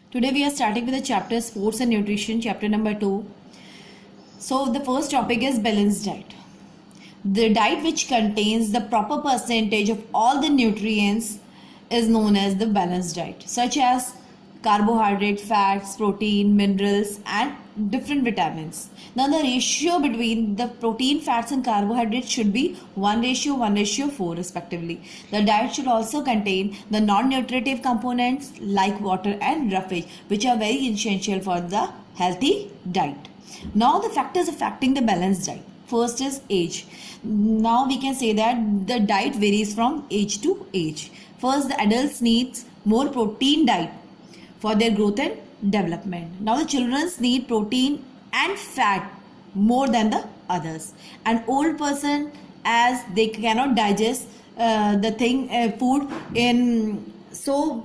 Today we are starting with the chapter Sports and Nutrition, chapter number 2. So the first topic is balanced diet. The diet which contains the proper percentage of all the nutrients is known as the balanced diet, such as carbohydrate, fats, protein, minerals and different vitamins. Now the ratio between the protein, fats and carbohydrates should be 1:4 respectively. The diet should also contain the non-nutritive components like water and roughage, which are very essential for the healthy diet. Now the factors affecting the balanced diet. First is age. Now we can say that the diet varies from age to age. First, the adults needs more protein diet for their growth and development. Now the children's need protein and fat more than the others. An old person, as they cannot digest food in so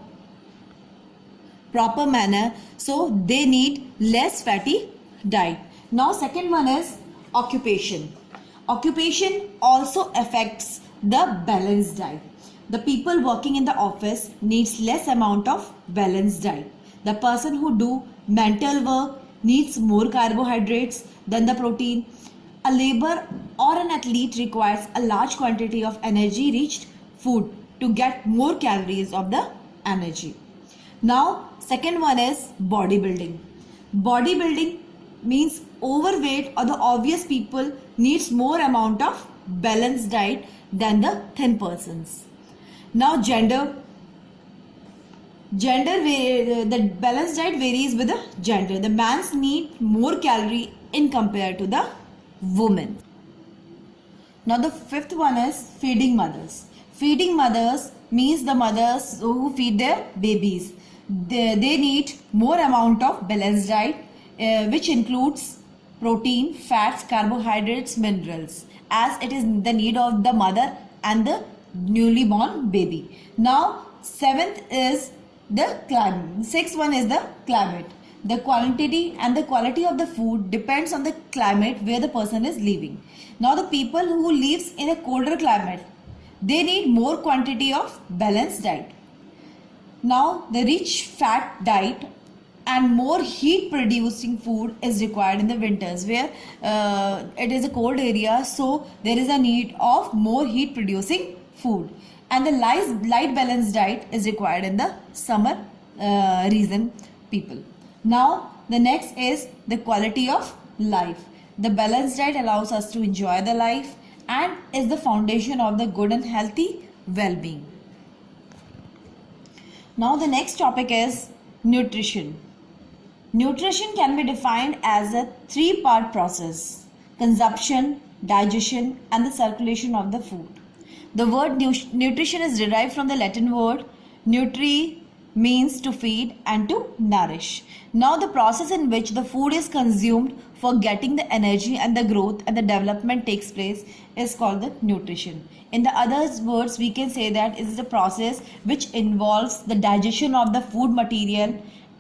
proper manner, so they need less fatty diet. Now second one is occupation. Occupation also affects the balanced diet. The people working in the office needs less amount of balanced diet. The person who do mental work needs more carbohydrates than the protein. A laborer or an athlete requires a large quantity of energy rich food to get more calories of the energy. Now second one is bodybuilding. Bodybuilding means overweight or the obese people needs more amount of balanced diet than the thin persons. Now the balanced diet varies with the gender. The man's need more calorie in compared to the woman. Now the fifth one is feeding mothers. Feeding mothers means the mothers who feed their babies. They need more amount of balanced diet, which includes protein, fats, carbohydrates, minerals, as it is the need of the mother and the newly born baby. Now seventh is the climate. Sixth one is the climate. The quantity and the quality of the food depends on the climate where the person is living. Now the people who lives in a colder climate, they need more quantity of balanced diet. Now the rich fat diet and more heat producing food is required in the winters where it is a cold area, so there is a need of more heat producing food, and the light balanced diet is required in the summer region people. Now the next is the quality of life. The balanced diet allows us to enjoy the life and is the foundation of the good and healthy well-being. Now the next topic is nutrition. Nutrition can be defined as a three-part process: consumption, digestion and the circulation of the food. The word nutrition is derived from the Latin word nutri, means to feed and to nourish. Now the process in which the food is consumed for getting the energy and the growth and the development takes place is called the nutrition. In the other words, we can say that it is the process which involves the digestion of the food material,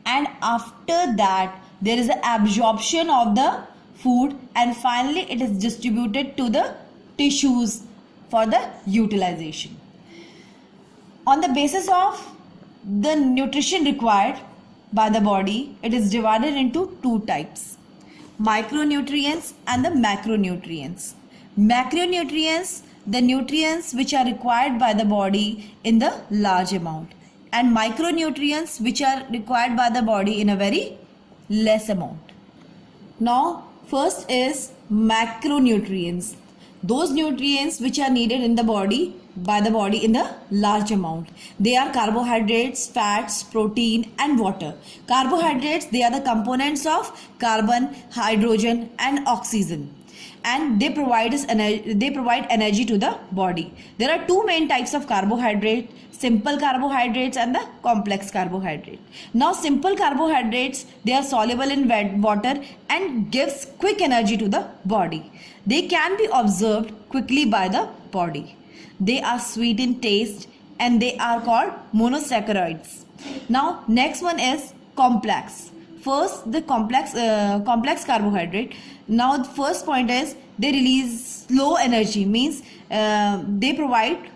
and after that there is an absorption of the food, and finally it is distributed to the tissues for the utilization. On the basis of the nutrition required by the body, it is divided into two types: micronutrients and the macronutrients. Macronutrients, the nutrients which are required by the body in the large amount, and micronutrients which are required by the body in a very less amount. Now first is macronutrients. Those nutrients which are needed in the body by the body in the large amount. They are carbohydrates, fats, protein and water. Carbohydrates, they are the components of carbon, hydrogen and oxygen, and they provide energy to the body. There are two main types of carbohydrate: simple carbohydrates and the complex carbohydrate. Now simple carbohydrates, they are soluble in water and gives quick energy to the body. They can be absorbed quickly by the body. They are sweet in taste and they are called monosaccharides. Now next one is complex. First the complex carbohydrate. Now the first point is they release slow energy, means they provide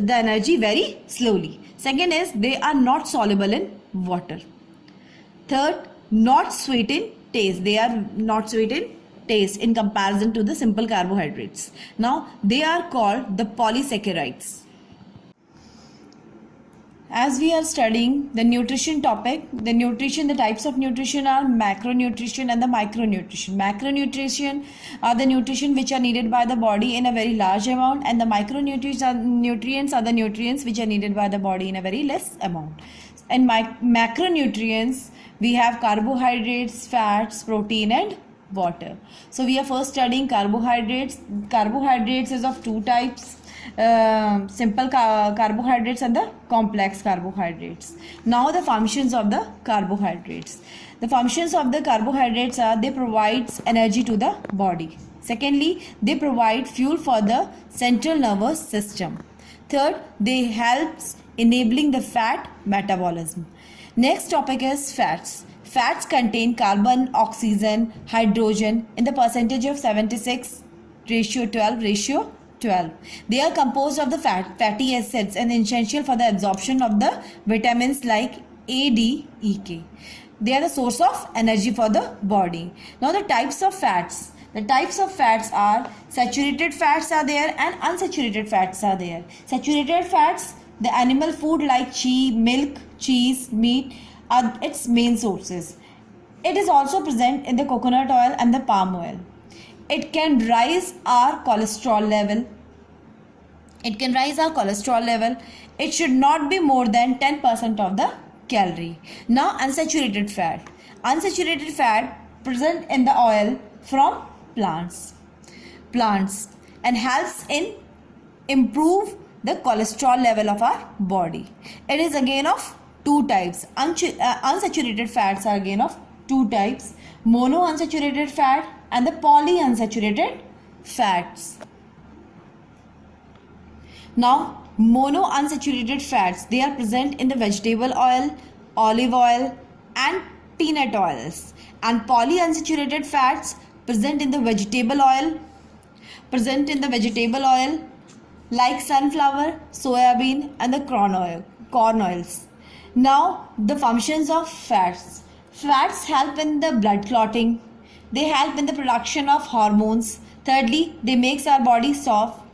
the energy very slowly. Second is they are not soluble in water. Third, not sweet in taste. They are not sweet in taste in comparison to the simple carbohydrates. Now, they are called the polysaccharides. As we are studying the nutrition topic, the types of nutrition are macronutrition and the micronutrition. Macronutrition are the nutrition which are needed by the body in a very large amount, and the micronutrients are the nutrients which are needed by the body in a very less amount. In macronutrients, we have carbohydrates, fats, protein and water. So we are first studying carbohydrates. Carbohydrates is of two types. Simple carbohydrates and the complex carbohydrates. Now the functions of the carbohydrates. The functions of the carbohydrates are they provide energy to the body. Secondly, they provide fuel for the central nervous system. Third, they helps enabling the fat metabolism. Next topic is fats. Fats contain carbon, oxygen, hydrogen in the percentage of 76 ratio 12 ratio 12. They are composed of the fatty acids and essential for the absorption of the vitamins like A, D, E, K. They are the source of energy for the body. Now the types of fats. The types of fats are saturated fats are there and unsaturated fats are there. Saturated fats, the animal food like milk, cheese, meat are its main sources. It is also present in the coconut oil and the palm oil. It can rise our cholesterol level. It should not be more than 10% of the calorie. Now unsaturated fat. Unsaturated fat present in the oil from plants and helps in improve the cholesterol level of our body. It is again of two types. Unsaturated fats are again of two types. Monounsaturated fat and the polyunsaturated fats. Now, monounsaturated fats, they are present in the vegetable oil, olive oil and peanut oils. And polyunsaturated fats present in the vegetable oil like sunflower, soybean and the corn oils. Now, the functions of fats. Fats help in the blood clotting. They help in the production of hormones. Thirdly, they make our body soft.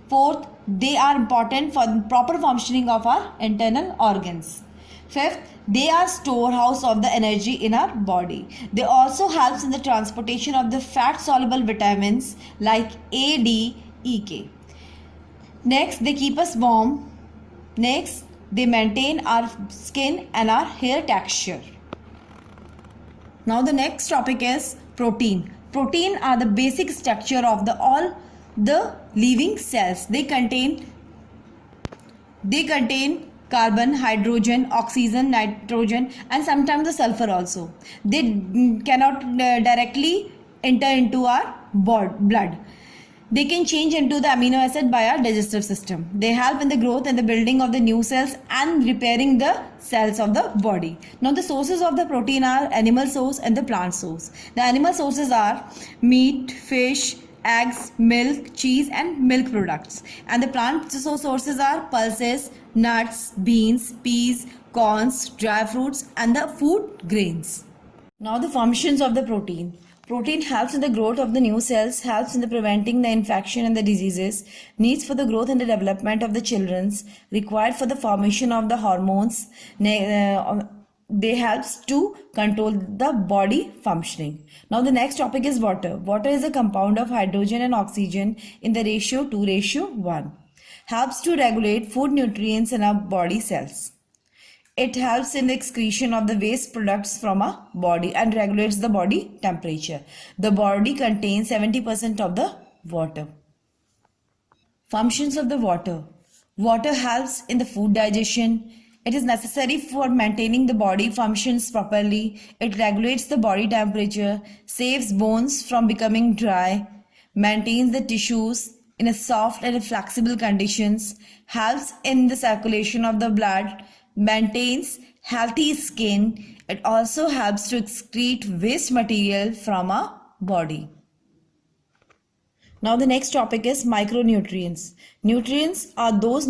Fourth, they are important for the proper functioning of our internal organs. Fifth, they are storehouse of the energy in our body. They also helps in the transportation of the fat soluble vitamins like A, D, E, K. Next, they keep us warm. Next, they maintain our skin and our hair texture. Now the next topic is protein. Protein are the basic structure of all the living cells. They contain carbon, hydrogen, oxygen, nitrogen and sometimes the sulfur also. They cannot directly enter into our blood. They can change into the amino acid by our digestive system. They help in the growth and the building of the new cells and repairing the cells of the body. Now the sources of the protein are animal source and the plant source. The animal sources are meat, fish, eggs, milk, cheese and milk products. And the plant sources are pulses, nuts, beans, peas, corns, dry fruits and the food grains. Now the functions of the protein. Protein helps in the growth of the new cells, helps in the preventing the infection and the diseases, needs for the growth and the development of the children's, required for the formation of the hormones. They helps to control the body functioning. Now the next topic is water. Water is a compound of hydrogen and oxygen in the ratio 2:1. Helps to regulate food nutrients in our body cells. It helps in the excretion of the waste products from our body and regulates the body temperature. The body contains 70% of the water. Functions of the water. Water helps in the food digestion. It is necessary for maintaining the body functions properly. It regulates the body temperature, saves bones from becoming dry, maintains the tissues in a soft and flexible conditions, helps in the circulation of the blood, maintains healthy skin. It also helps to excrete waste material from our body. Now the next topic is micronutrients. Micronutrients are those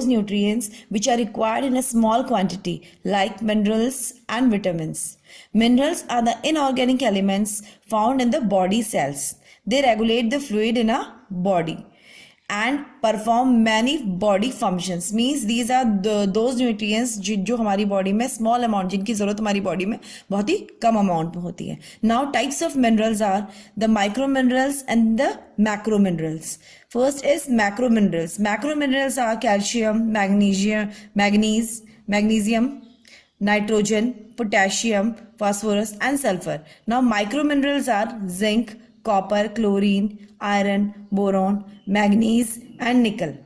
nutrients which are required in a small quantity, like minerals and vitamins. Minerals are the inorganic elements found in the body cells. They regulate the fluid in a body and perform many body functions. Means these are those nutrients जो हमारी body में small amount, जिनकी ज़रूरत हमारी body में बहुत ही कम amount में होती है. Now types of minerals are the microminerals and the macrominerals. First is macrominerals. Macrominerals are calcium, magnesium, nitrogen, potassium, phosphorus and sulfur. Now microminerals are zinc, copper, chlorine, iron, boron, manganese and nickel.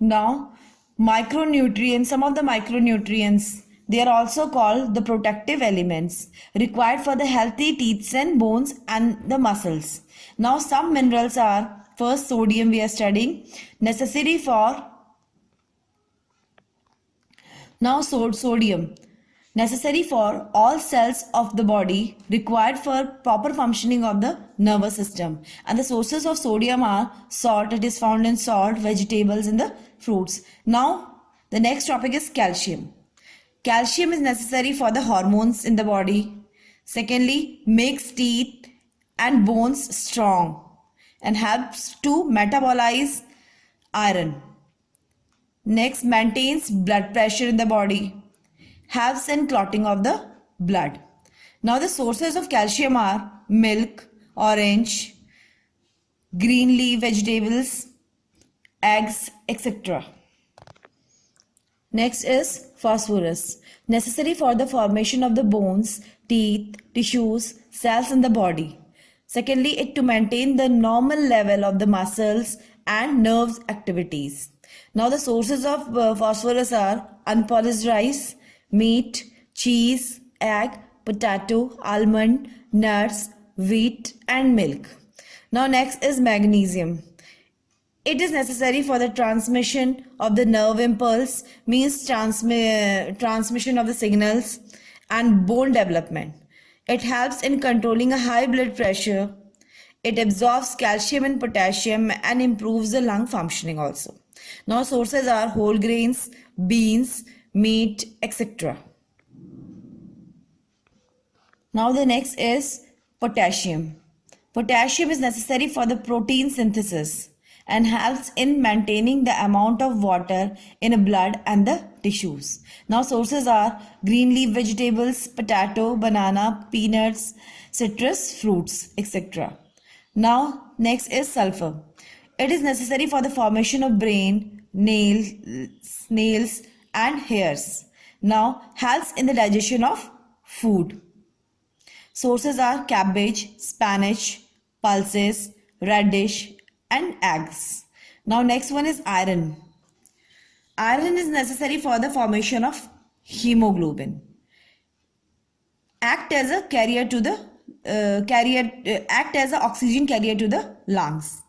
Now micronutrients, some of the micronutrients, they are also called the protective elements required for the healthy teeth and bones and the muscles. Now some minerals are, first sodium we are studying, necessary for sodium necessary for all cells of the body, required for proper functioning of the nervous system. And the sources of sodium are salt. It is found in salt, vegetables, and the fruits. Now the next topic is calcium. Calcium is necessary for the hormones in the body. Secondly, makes teeth and bones strong and helps to metabolize iron. Next, maintains blood pressure in the body, helps in clotting of the blood. Now the sources of calcium are milk, orange, green leaf vegetables, eggs, etc. Next is phosphorus, necessary for the formation of the bones, teeth, tissues, cells in the body. Secondly, it to maintain the normal level of the muscles and nerves activities. Now the sources of phosphorus are unpolished rice, meat, cheese, egg, potato, almond, nuts, wheat and milk. Now next is magnesium. It is necessary for the transmission of the nerve impulse, means transmission of the signals and bone development. It helps in controlling a high blood pressure. It absorbs calcium and potassium and improves the lung functioning also. Now sources are whole grains, beans, meat, etc. Now the next is potassium. Potassium is necessary for the protein synthesis and helps in maintaining the amount of water in the blood and the tissues. Now sources are green leaf vegetables, potato, banana, peanuts, citrus, fruits, etc. Now next is sulfur. It is necessary for the formation of brain, nails and hairs. Now helps in the digestion of food. Sources are cabbage, spinach, pulses, radish and eggs. Now next one is iron. Iron is necessary for the formation of hemoglobin. Act as a oxygen carrier to the lungs.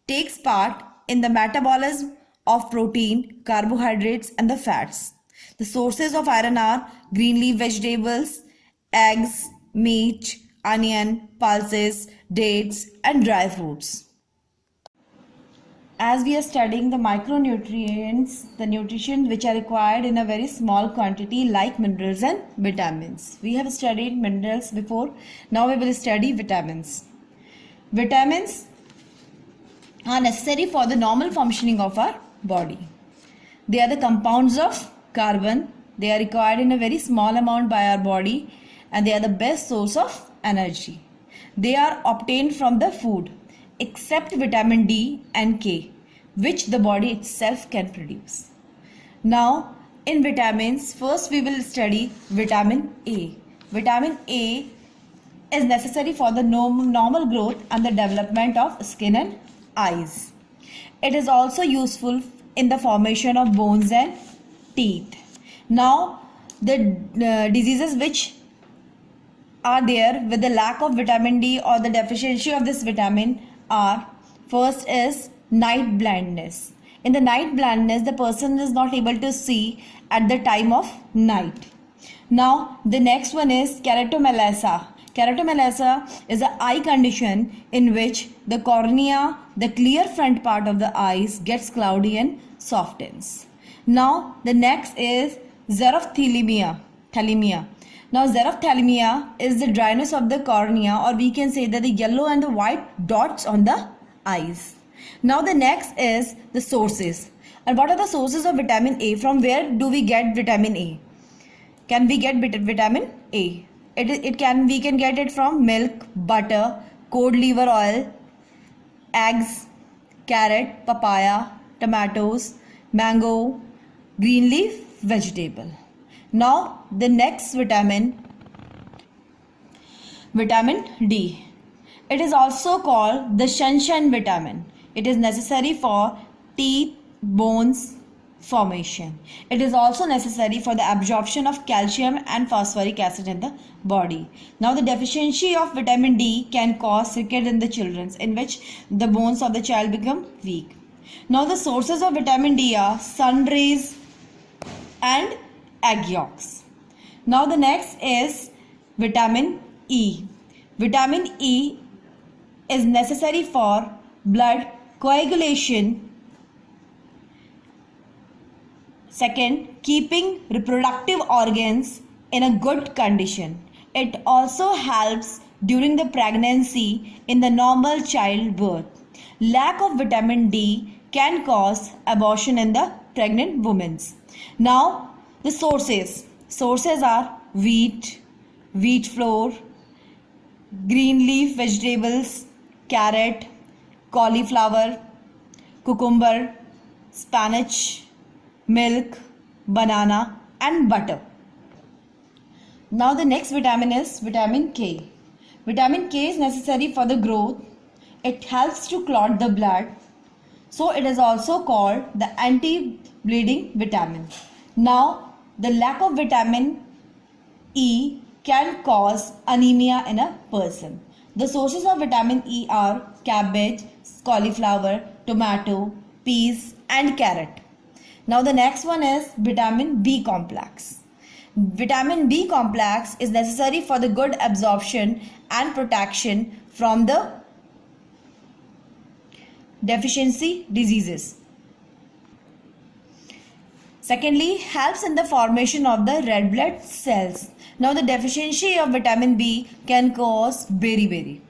Takes part in the metabolism of protein, carbohydrates and the fats. The sources of iron are green leaf vegetables, eggs, meat, onion, pulses, dates and dry fruits. As we are studying the micronutrients, the nutrition which are required in a very small quantity like minerals and vitamins. We have studied minerals before. Now we will study vitamins. Vitamins are necessary for the normal functioning of our body. They are the compounds of carbon. They are required in a very small amount by our body and they are the best source of energy. They are obtained from the food except vitamin D and K, which the body itself can produce. Now in vitamins, first we will study vitamin A. Vitamin A is necessary for the normal growth and the development of skin and eyes. It is also useful in the formation of bones and teeth. Now the diseases which are there with the lack of vitamin D or the deficiency of this vitamin are, first is night blindness. In the night blindness, the person is not able to see at the time of night. Now the next one is keratomelacia. Keratomelasma is an eye condition in which the cornea, the clear front part of the eyes, gets cloudy and softens. Now the next is xerophthalmia. Now xerophthalmia is the dryness of the cornea, or we can say that the yellow and the white dots on the eyes. Now the next is the sources. And what are the sources of vitamin A? From where do we get vitamin A? Can we get vitamin A? We can get it from milk, butter, cod liver oil, eggs, carrot, papaya, tomatoes, mango, green leaf vegetable. Now the next vitamin D. It is also called the sunshine vitamin. It is necessary for teeth, bones formation. It is also necessary for the absorption of calcium and phosphoric acid in the body. Now the deficiency of vitamin D can cause rickets in the children, in which the bones of the child become weak. Now the sources of vitamin D are sun rays and egg yolks. Now the next is vitamin E. Vitamin E is necessary for blood coagulation. Second, keeping reproductive organs in a good condition. It also helps during the pregnancy in the normal childbirth. Lack of vitamin D can cause abortion in the pregnant women. Now, the sources. Sources are wheat flour, green leaf vegetables, carrot, cauliflower, cucumber, spinach, milk, banana and butter. Now the next vitamin is vitamin K. Vitamin K is necessary for the growth. It helps to clot the blood. So it is also called the anti-bleeding vitamin. Now the lack of vitamin E can cause anemia in a person. The sources of vitamin E are cabbage, cauliflower, tomato, peas and carrot. Now the next one is vitamin B complex. Vitamin B complex is necessary for the good absorption and protection from the deficiency diseases. Secondly, helps in the formation of the red blood cells. Now the deficiency of vitamin B can cause beriberi.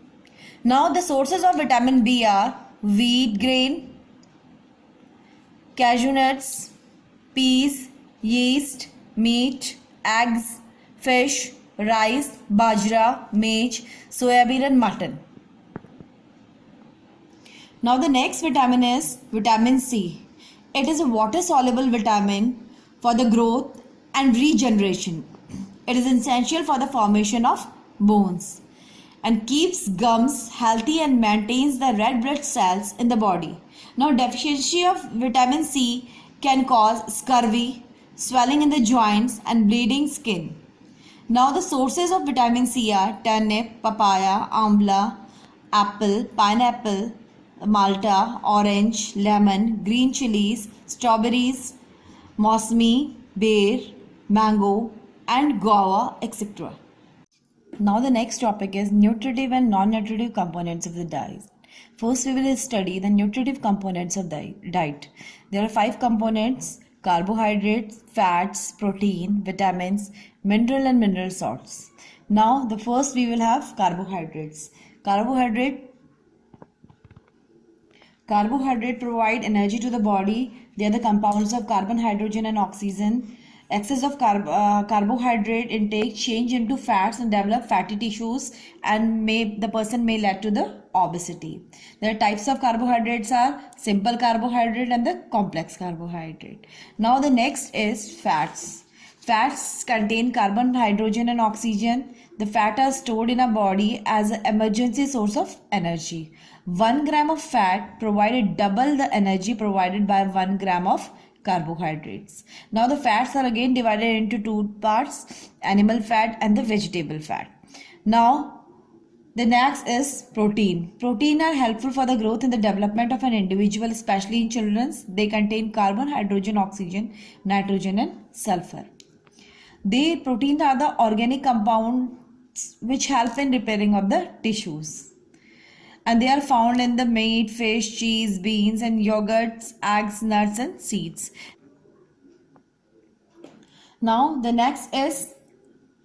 Now the sources of vitamin B are wheat grain, cashew nuts, peas, yeast, meat, eggs, fish, rice, bajra, maize, soybean and mutton. Now the next vitamin is vitamin C. It is a water soluble vitamin for the growth and regeneration. It is essential for the formation of bones and keeps gums healthy and maintains the red blood cells in the body. Now deficiency of vitamin C can cause scurvy, swelling in the joints and bleeding skin. Now the sources of vitamin C are turnip, papaya, amla, apple, pineapple, malta, orange, lemon, green chilies, strawberries, mosmi, bear, mango and guava, etc. Now the next topic is nutritive and non-nutritive components of the diet. First we will study the nutritive components of the diet. There are 5 components: carbohydrates, fats, protein, vitamins, mineral and mineral salts. Now the first we will have carbohydrates. Carbohydrate provide energy to the body. They are the compounds of carbon, hydrogen and oxygen. Excess of carbohydrate intake change into fats and develop fatty tissues, and the person may lead to the obesity. There are types of carbohydrates are simple carbohydrate and the complex carbohydrate. Now the next is fats. Fats contain carbon, hydrogen and oxygen. The fat are stored in our body as an emergency source of energy. 1 gram of fat provided double the energy provided by 1 gram of carbohydrates. Now the fats are again divided into 2 parts: animal fat and the vegetable fat. Now the next is protein. Protein are helpful for the growth and the development of an individual, especially in children. They contain carbon, hydrogen, oxygen, nitrogen and sulfur. Proteins are the organic compounds which help in repairing of the tissues. And they are found in the meat, fish, cheese, beans, and yogurts, eggs, nuts, and seeds. Now, the next is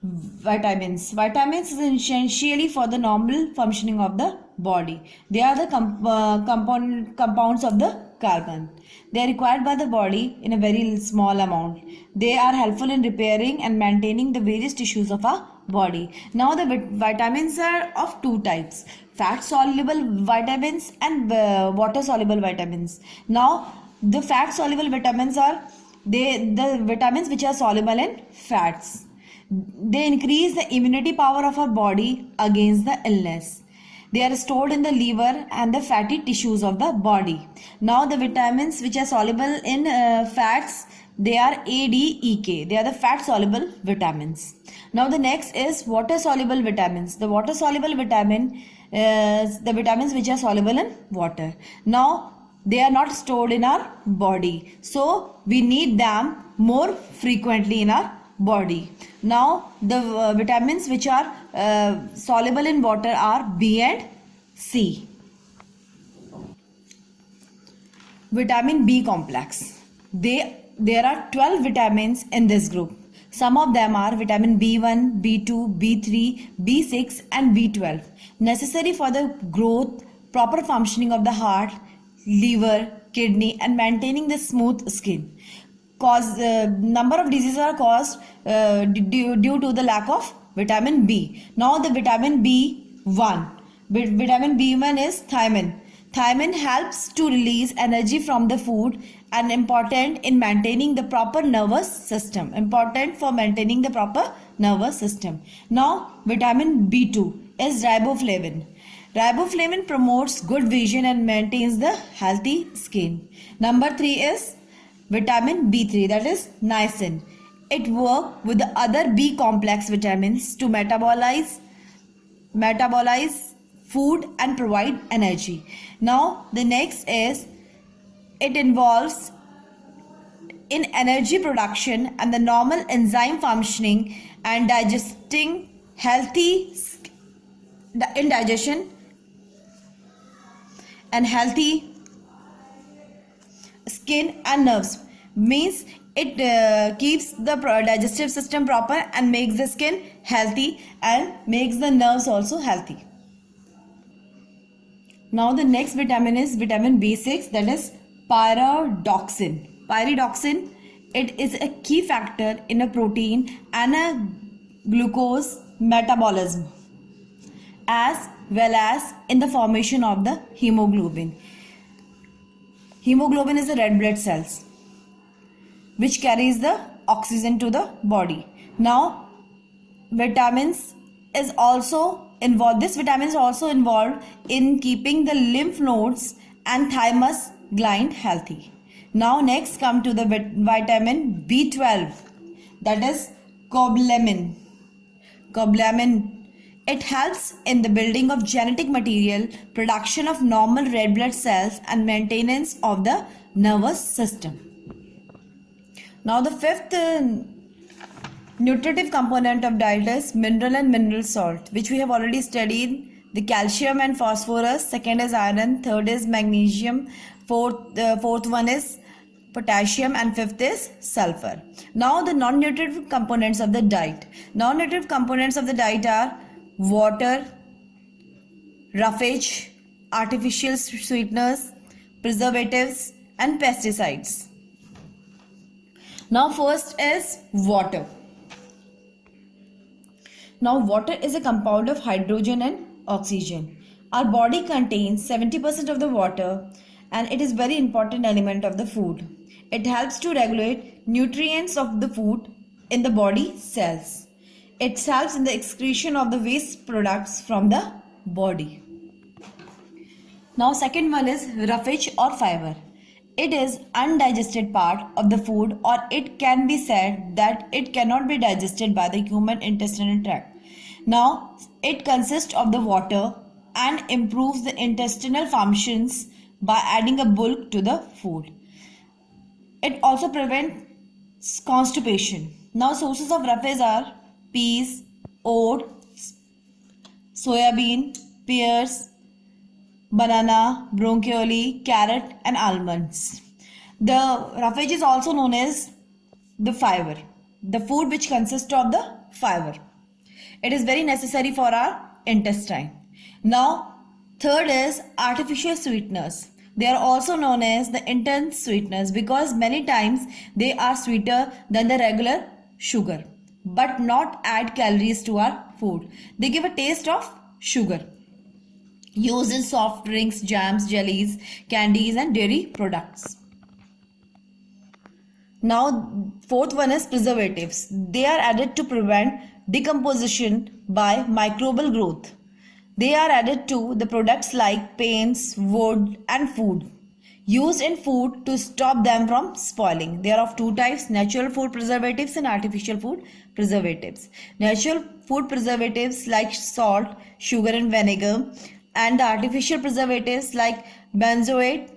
vitamins. Vitamins is essentially for the normal functioning of the body. They are the compounds of the carbon. They are required by the body in a very small amount. They are helpful in repairing and maintaining the various tissues of our body. Now the vitamins are of two types: fat soluble vitamins and water soluble vitamins. Now the fat soluble vitamins are the vitamins which are soluble in fats. They increase the immunity power of our body against the illness. They are stored in the liver and the fatty tissues of the body. Now the vitamins which are soluble in fats, they are A, D, E, K. They are the fat soluble vitamins. Now the next is water soluble vitamins. The water soluble vitamin is the vitamins which are soluble in water. Now they are not stored in our body, so we need them more frequently in our body. Now the vitamins which are soluble in water are B and C. Vitamin B complex. There are 12 vitamins in this group. Some of them are vitamin B1, B2, B3, B6 and B12, necessary for the growth, proper functioning of the heart, liver, kidney and maintaining the smooth skin. Number of diseases are caused due to the lack of vitamin B. Now the vitamin B1. Vitamin B1 is thiamine. Thiamine helps to release energy from the food and important in maintaining the proper nervous system. Important for maintaining the proper nervous system. Now vitamin B2 is riboflavin. Riboflavin promotes good vision and maintains the healthy skin. Number 3 is vitamin B3, that is niacin. It works with the other B complex vitamins to metabolize food and provide energy. Now the next is it involves in energy production and the normal enzyme functioning and digesting digestion and healthy skin and nerves. Means it keeps the digestive system proper and makes the skin healthy and makes the nerves also healthy. Now the next vitamin is vitamin B6, that is pyridoxine. Pyridoxine, it is a key factor in a protein and a glucose metabolism as well as in the formation of the hemoglobin. Hemoglobin is the red blood cells which carries the oxygen to the body. Now vitamins is also involved. This vitamin is also involved in keeping the lymph nodes and thymus gland healthy. Now next come to the vitamin B12, that is cobalamin. Cobalamin. It helps in the building of genetic material, production of normal red blood cells and maintenance of the nervous system. Now the fifth nutritive component of diet is mineral and mineral salt, which we have already studied. The calcium and phosphorus, second is iron, third is magnesium, fourth one is potassium and fifth is sulfur. Now the non-nutritive components of the diet. Non-nutritive components of the diet are water, roughage, artificial sweeteners, preservatives and pesticides. Now first is water. Now water is a compound of hydrogen and oxygen. Our body contains 70% of the water and it is very important element of the food. It helps to regulate nutrients of the food in the body cells. It helps in the excretion of the waste products from the body. Now second one is roughage or fiber. It is undigested part of the food, or it can be said that it cannot be digested by the human intestinal tract. Now it consists of the water and improves the intestinal functions by adding a bulk to the food. It also prevents constipation. Now sources of roughage are peas, oats, soybean, pears, banana, broccoli, carrot and almonds. The roughage is also known as the fiber, the food which consists of the fiber. It is very necessary for our intestine. Now, third is artificial sweeteners. They are also known as the intense sweeteners because many times they are sweeter than the regular sugar but not add calories to our food. They give a taste of sugar. Used in soft drinks, jams, jellies, candies and dairy products. Now, fourth one is preservatives. They are added to prevent decomposition by microbial growth. They are added to the products like paints, wood and food. Used in food to stop them from spoiling. They are of two types, natural food preservatives and artificial food preservatives. Natural food preservatives like salt, sugar and vinegar, and the artificial preservatives like benzoate,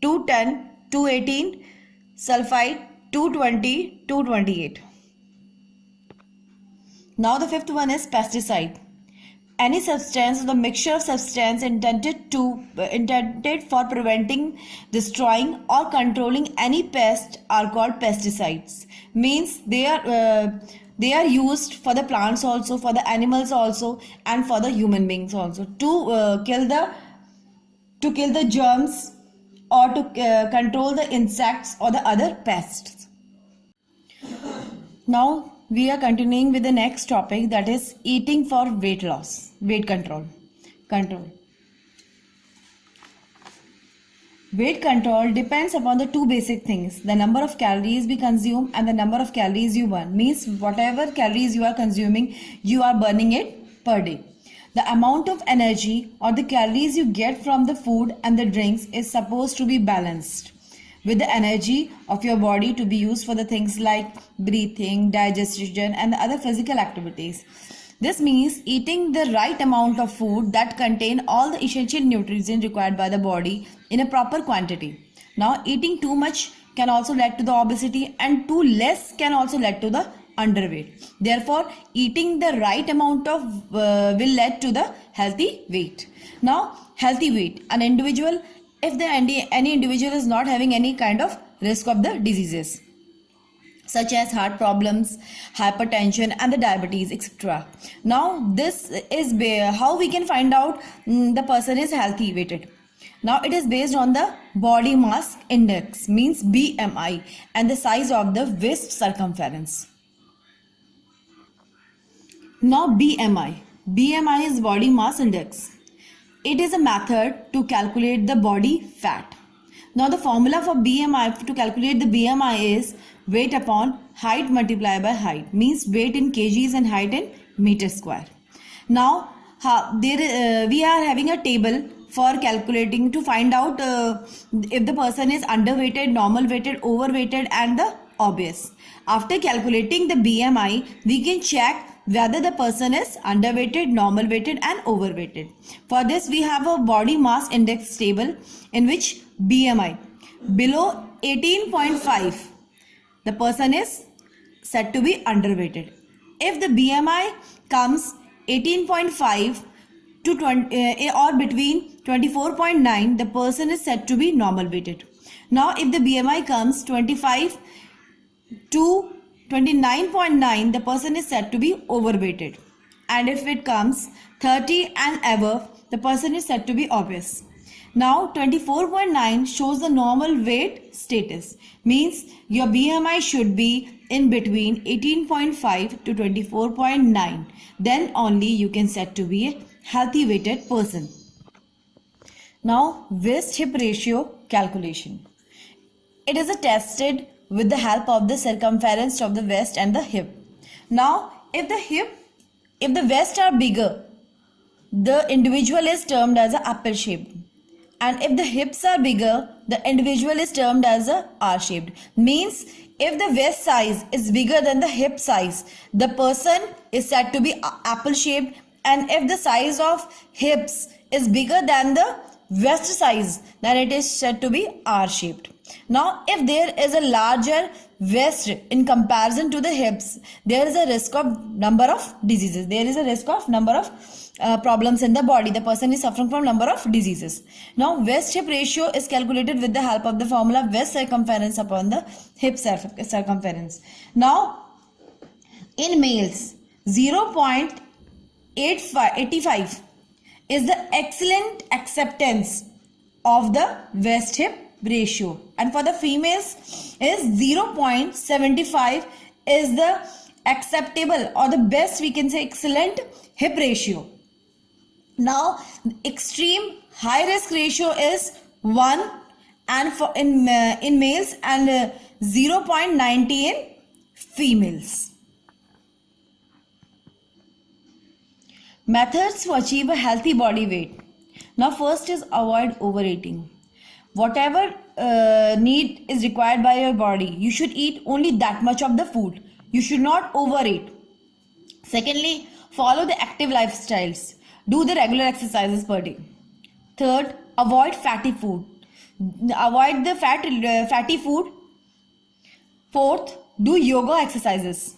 210, 218, sulfite, 220, 228. Now the fifth one is pesticide. Any substance or the mixture of substance intended for preventing, destroying or controlling any pest are called pesticides. Means they are used for the plants also, for the animals also and for the human beings also to kill the germs or to control the insects or the other pests. Now we are continuing with the next topic, that is eating for weight loss, weight control. Weight control depends upon the two basic things, the number of calories we consume and the number of calories you burn. Means whatever calories you are consuming, you are burning it per day. The amount of energy or the calories you get from the food and the drinks is supposed to be balanced with the energy of your body to be used for the things like breathing, digestion and the other physical activities. This means eating the right amount of food that contain all the essential nutrients required by the body in a proper quantity. Now, eating too much can also lead to the obesity and too less can also lead to the underweight. Therefore, eating the right amount of will lead to the healthy weight. Now, healthy weight, an individual, if any individual is not having any kind of risk of the diseases such as heart problems, hypertension and the diabetes, etc. Now this is how we can find out the person is healthy weighted. Now it is based on the body mass index, means BMI, and the size of the waist circumference. Now BMI is body mass index. It is a method to calculate the body fat. Now the formula for BMI, to calculate the BMI, is weight upon height multiplied by height, means weight in kgs and height in meter square. Now we are having a table for calculating to find out if the person is underweighted, normal weighted, overweighted and the obese. After calculating the BMI, we can check whether the person is underweighted, normal weighted and overweighted. For this we have a body mass index table in which BMI below 18.5, the person is said to be underweighted. If the BMI comes 18.5 to 20 or between 24.9, the person is said to be normal weighted. Now if the BMI comes 25 to 29.9, the person is said to be overweighted. And if it comes 30 and above, the person is said to be obese. Now 24.9 shows the normal weight status, means your BMI should be in between 18.5 to 24.9. Then only you can said to be a healthy weighted person. Now waist hip ratio calculation. It is tested with the help of the circumference of the waist and the hip. Now if the waist are bigger, the individual is termed as a apple shaped, and if the hips are bigger, the individual is termed as a R shaped. Means if the waist size is bigger than the hip size, the person is said to be apple shaped, and if the size of hips is bigger than the waist size, then it is said to be R shaped. Now, if there is a larger waist in comparison to the hips, there is a risk of number of diseases. There is a risk of number of problems in the body. The person is suffering from number of diseases. Now, waist hip ratio is calculated with the help of the formula waist circumference upon the hip circumference. Now, in males, 0.85 is the excellent acceptance of the waist hip ratio, and for the females is 0.75 is the acceptable or the best, we can say, excellent hip ratio. Now, extreme high risk ratio is 1 and for in males, and 0.90 in females. Methods to achieve a healthy body weight. Now, first is avoid overeating. Whatever need is required by your body, you should eat only that much of the food. You should not overeat. Secondly, follow the active lifestyles. Do the regular exercises per day. Third, avoid fatty food. Avoid the fatty food. Fourth, do yoga exercises.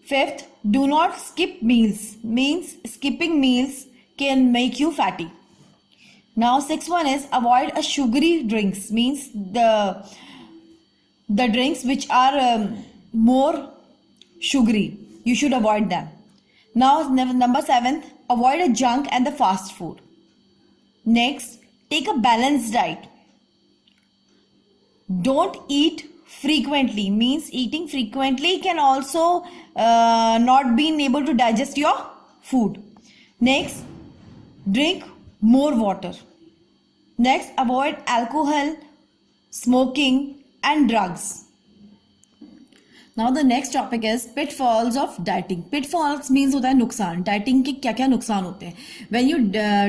Fifth, do not skip meals. Means skipping meals can make you fatty. Now, sixth one is avoid a sugary drinks. Means the drinks which are more sugary. You should avoid them. Now, number 7, avoid a junk and the fast food. Next, take a balanced diet. Don't eat frequently. Means eating frequently can also not being able to digest your food. Next, drink more water. Next, avoid alcohol, smoking and drugs. Now the next topic is pitfalls of dieting. Pitfalls means होता है नुकसान. Dieting के क्या क्या नुकसान होते हैं? When you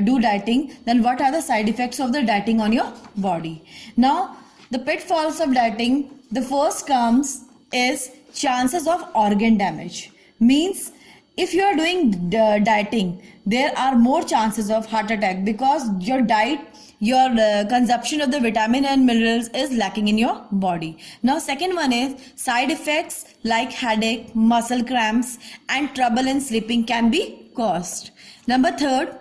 do dieting, then what are the side effects of the dieting on your body? Now the pitfalls of dieting, the first comes is chances of organ damage. Means if you are doing dieting, there are more chances of heart attack because your diet, your consumption of the vitamin and minerals is lacking in your body. Now second one is side effects like headache, muscle cramps and trouble in sleeping can be caused. Number third,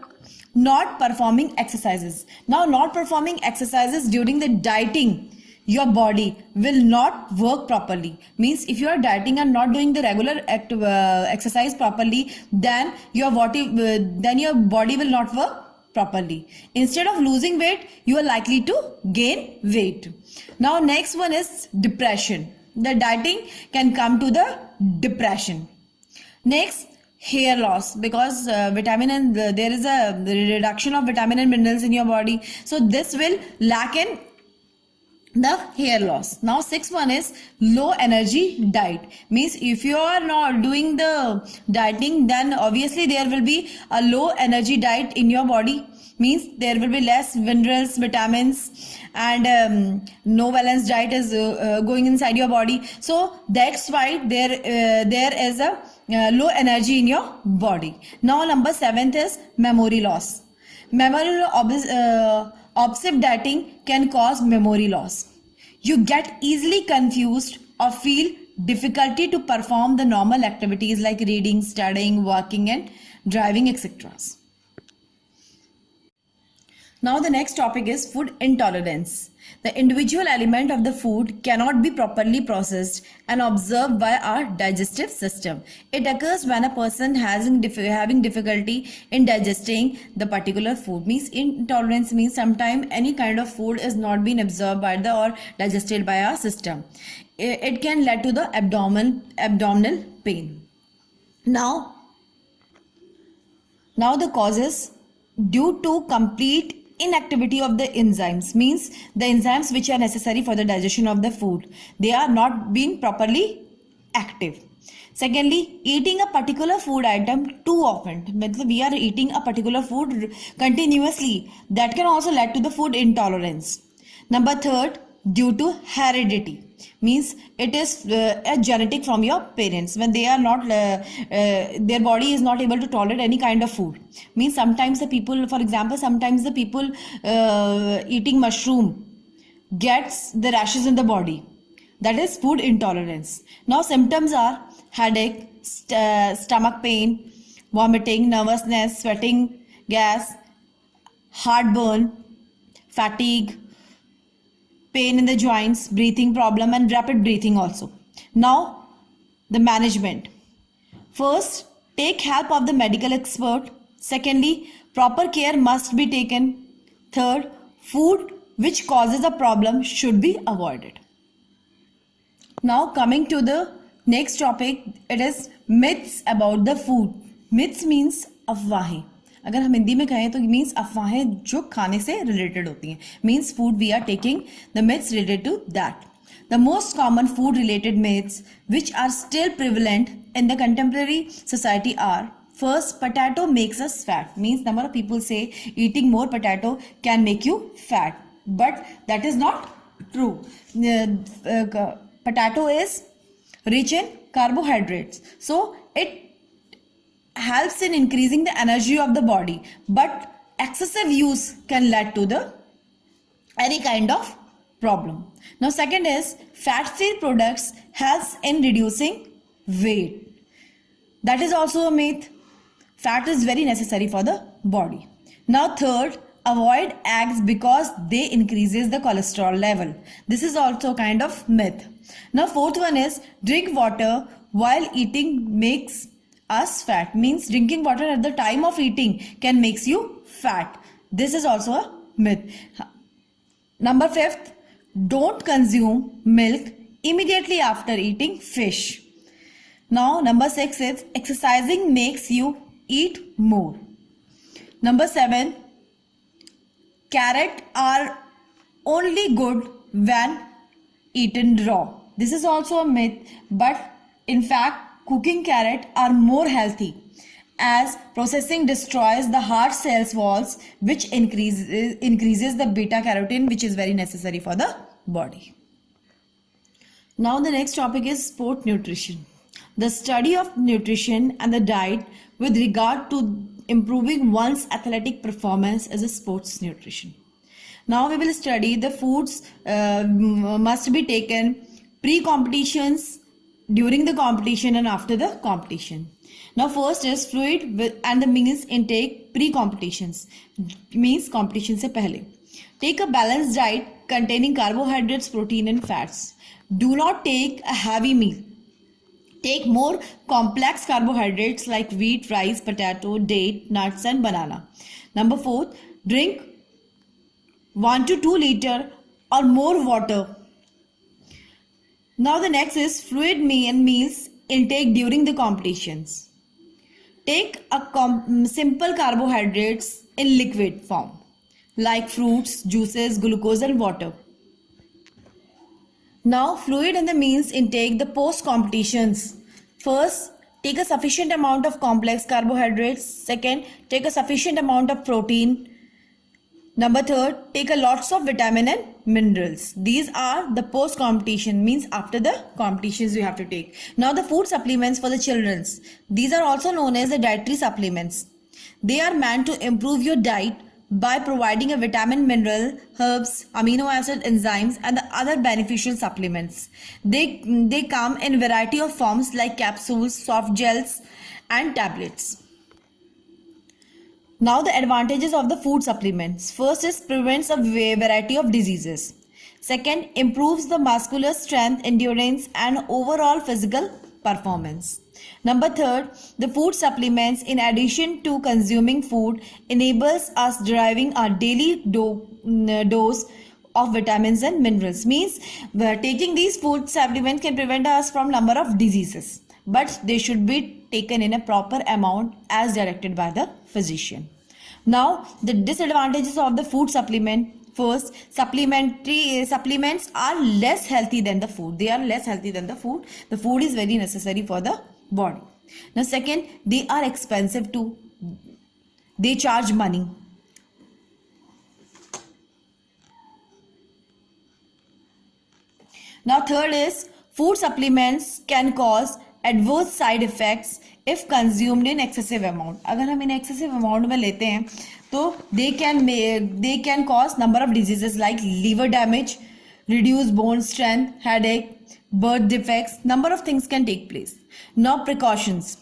not performing exercises. Now not performing exercises during the dieting, your body will not work properly. Means if you are dieting and not doing the regular exercise properly, then your body will not work properly. Instead of losing weight, you are likely to gain weight. Now next one is depression. The dieting can come to the depression. Next, hair loss, because vitamin and there is a reduction of vitamin and minerals in your body, so this will lack in the hair loss. Now sixth one is low energy diet. Means if you are not doing the dieting, then obviously there will be a low energy diet in your body. Means there will be less minerals, vitamins and no balanced diet is going inside your body. So that's why there is a low energy in your body. Now number 7th is memory loss. Obsessive dieting can cause memory loss. You get easily confused or feel difficulty to perform the normal activities like reading, studying, walking and driving, etc. Now the next topic is food intolerance. The individual element of the food cannot be properly processed and absorbed by our digestive system. It occurs when a person having difficulty in digesting the particular food. Means intolerance means sometimes any kind of food is not being absorbed by or digested by our system. It can lead to the abdominal pain. Now the causes due to complete inactivity of the enzymes. Means the enzymes which are necessary for the digestion of the food, they are not being properly active. Secondly, eating a particular food item too often. We are eating a particular food continuously, that can also lead to the food intolerance. Number third, due to heredity. Means it is a genetic from your parents. When they are not their body is not able to tolerate any kind of food. Means sometimes the people, for example, sometimes the people eating mushroom gets the rashes in the body. That is food intolerance. Now symptoms are headache, stomach pain, vomiting, nervousness, sweating, gas, heartburn, fatigue, pain in the joints, breathing problem, and rapid breathing also. Now the management. First, take help of the medical expert. Secondly, proper care must be taken. Third, food which causes a problem should be avoided. Now coming to the next topic, it is myths about the food. Myths means अफवाहें. अगर हम हिंदी में कहें तो means अफवाहें जो खाने से रिलेटेड होती हैं. Means food we are taking the myths related to that. The most common food related myths which are still prevalent in the contemporary society are: first, potato makes us fat. Means number of people say eating more potato can make you fat, but that is not true. Potato is rich in carbohydrates, so it helps in increasing the energy of the body, but excessive use can lead to the any kind of problem. Now second is fat-free products helps in reducing weight. That is also a myth. Fat is very necessary for the body. Now third, avoid eggs because they increases the cholesterol level. This is also kind of myth. Now fourth one is drink water while eating makes us fat. Means drinking water at the time of eating can makes you fat. This is also a myth. Number fifth, don't consume milk immediately after eating fish. Now number six is exercising makes you eat more. Number seven, carrot are only good when eaten raw. This is also a myth, but in fact cooking carrot are more healthy as processing destroys the heart cells walls, which increases the beta carotene, which is very necessary for the body. Now the next topic is sport nutrition. The study of nutrition and the diet with regard to improving one's athletic performance is a sports nutrition. Now we will study the foods must be taken pre-competitions, during the competition and after the competition. Now first is fluid and the meals intake pre-competitions, means competition se pehle. Take a balanced diet containing carbohydrates, protein and fats. Do not take a heavy meal. Take more complex carbohydrates like wheat, rice, potato, date, nuts and banana. Number 4, drink 1 to 2 liter or more water. Now the next is fluid meals intake during the competitions. Take a simple carbohydrates in liquid form like fruits, juices, glucose and water. Now fluid and the meals intake the post competitions. First, take a sufficient amount of complex carbohydrates. Second, take a sufficient amount of protein. Number 3, take a lots of vitamin and minerals. These are the post competition, means after the competitions you have to take. Now the food supplements for the children. These are also known as the dietary supplements. They are meant to improve your diet by providing a vitamin, mineral, herbs, amino acid, enzymes and the other beneficial supplements. They come in variety of forms like capsules, soft gels and tablets. Now the advantages of the food supplements. First is prevents a variety of diseases. Second, improves the muscular strength, endurance and overall physical performance. Number 3, the food supplements in addition to consuming food enables us deriving our daily dose of vitamins and minerals. Means taking these food supplements can prevent us from number of diseases, but they should be taken in a proper amount as directed by the physician. Now the disadvantages of the food supplement. First, supplements are less healthy than the food. They are less healthy than the food. The food is very necessary for the body. Now second, they are expensive too. They charge money. Now third is food supplements can cause adverse side effects if consumed in excessive amount. अगर हम इन excessive amount में लेते हैं तो they can cause number of diseases like liver damage, reduce bone strength, headache, birth defects, number of things can take place. Now precautions.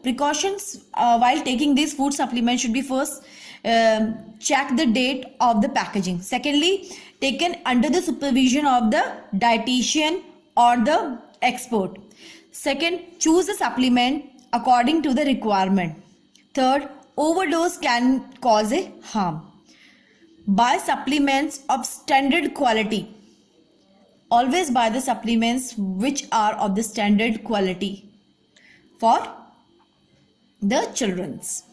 Precautions while taking these food supplements should be first check the date of the packaging. Secondly, taken under the supervision of the dietitian or the expert. Second, choose a supplement according to the requirement. Third, overdose can cause a harm. Buy supplements of standard quality. Always buy the supplements which are of the standard quality for the children's.